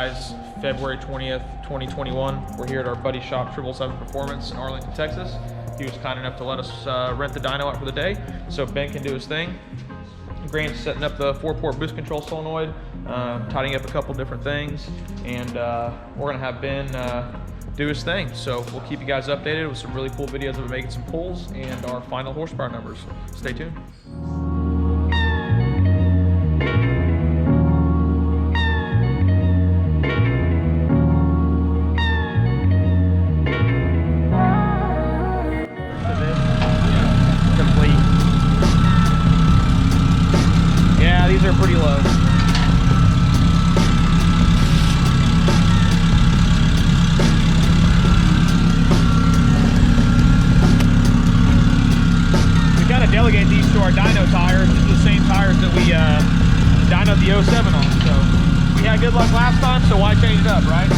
guys, February 20th, 2021. We're here at our buddy shop, 777 Performance in Arlington, Texas. He was kind enough to let us rent the dyno out for the day, so Ben can do his thing. Grant's setting up the 4-port boost control solenoid, tidying up a couple different things, and we're gonna have Ben do his thing. So we'll keep you guys updated with some really cool videos of making some pulls and our final horsepower numbers. Stay tuned. Yeah, these are pretty low. We kind of delegate these to our dyno tires. These are the same tires that we dynoed the 07 on. So we had good luck last time, so why change it up, right?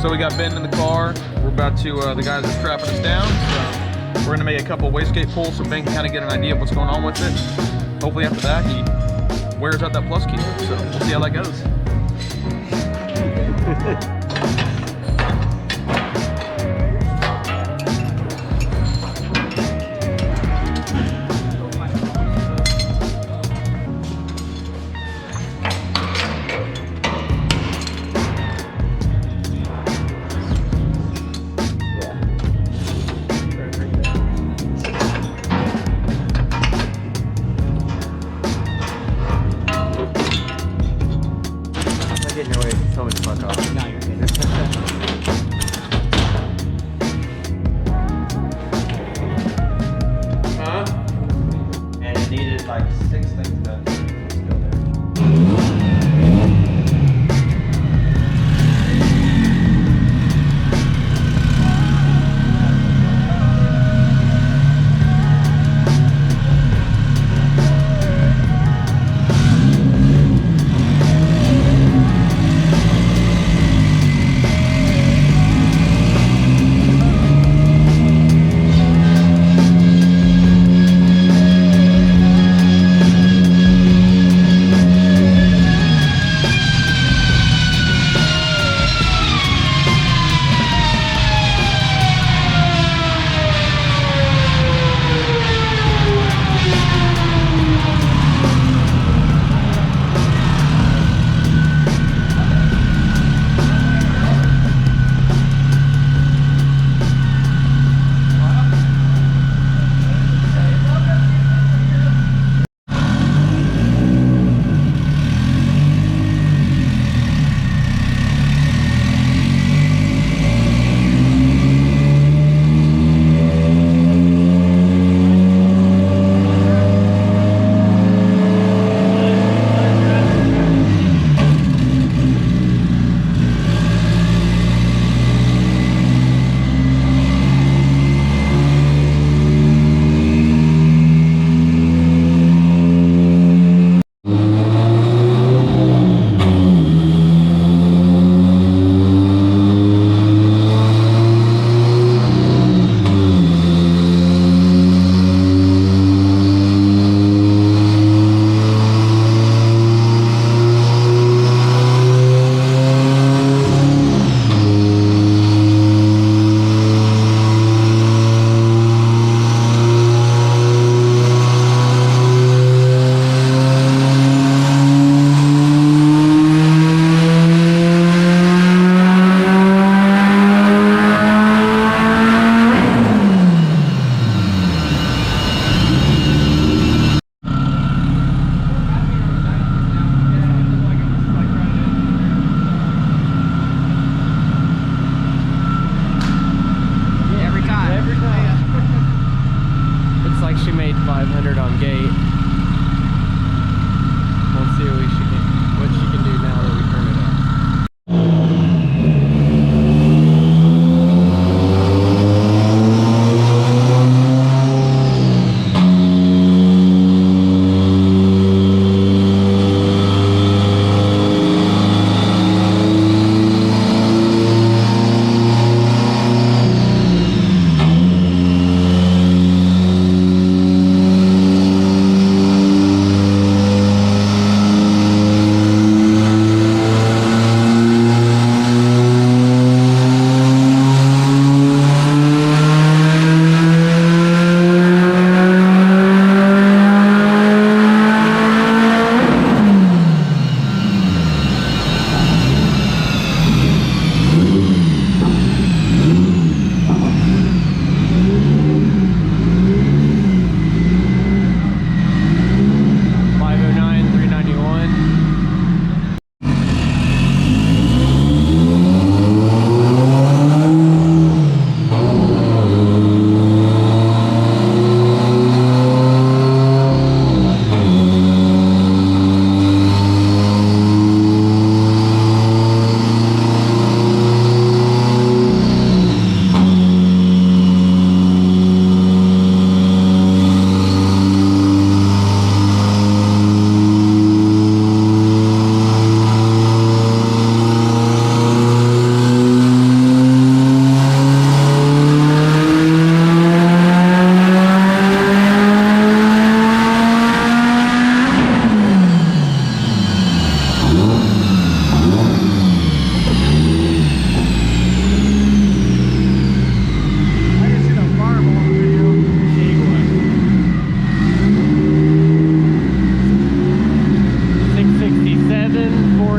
So we got Ben in the car. We're about to, the guys are strapping us down. So we're gonna make a couple wastegate pulls so Ben can kind of get an idea of what's going on with it. Hopefully after that, he wears out that plus key. So we'll see how that goes. Getting your way so much fuck off. No, you're good.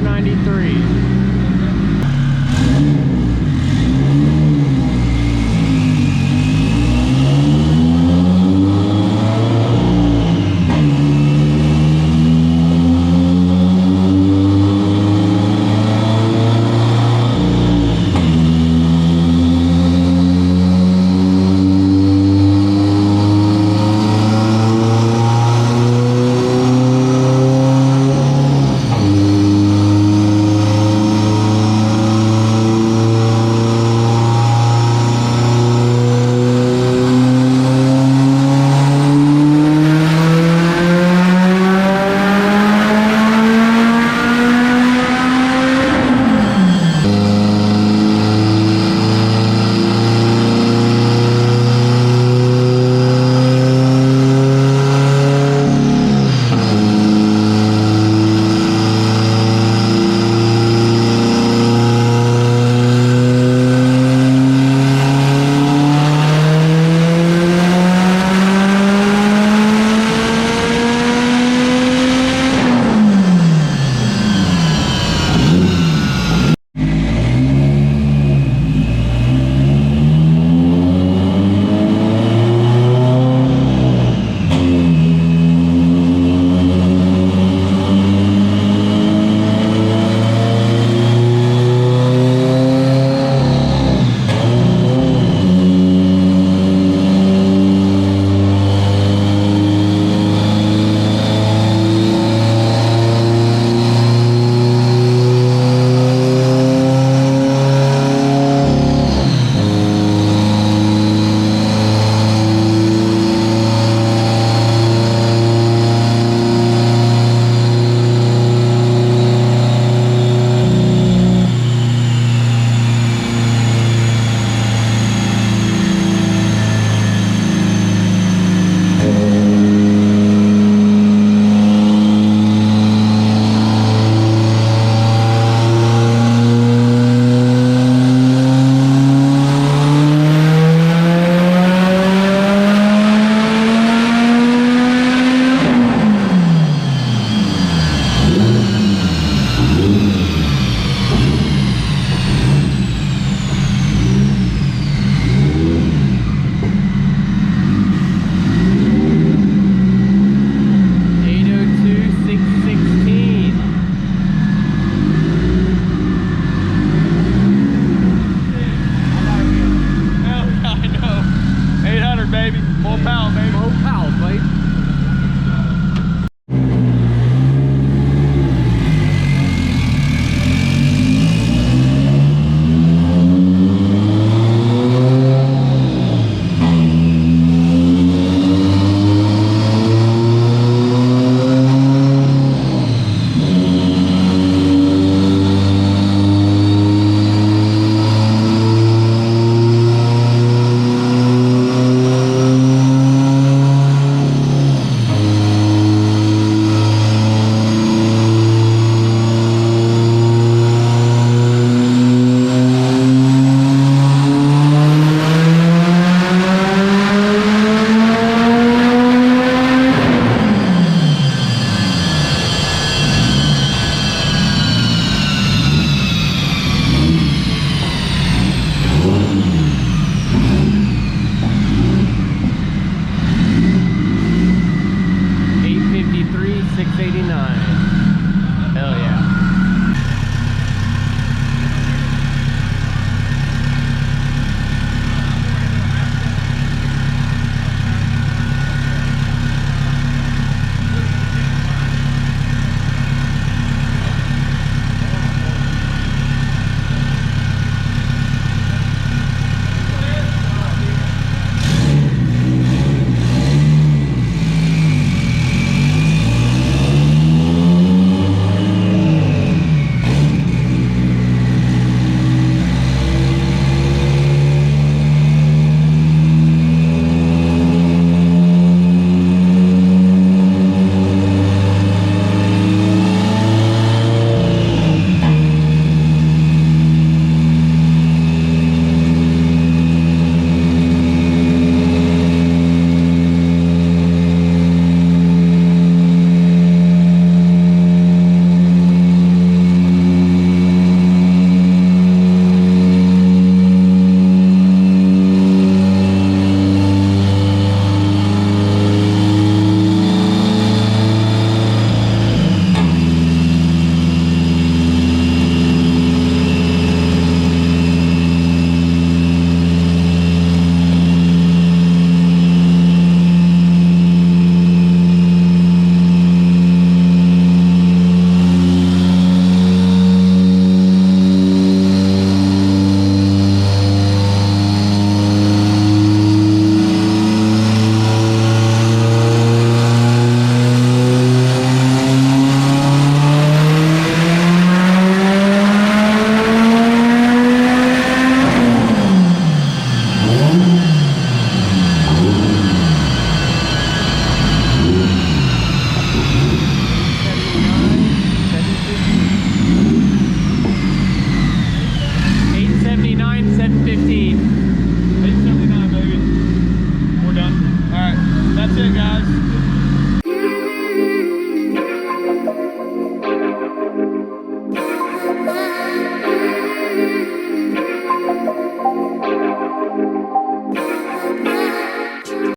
493.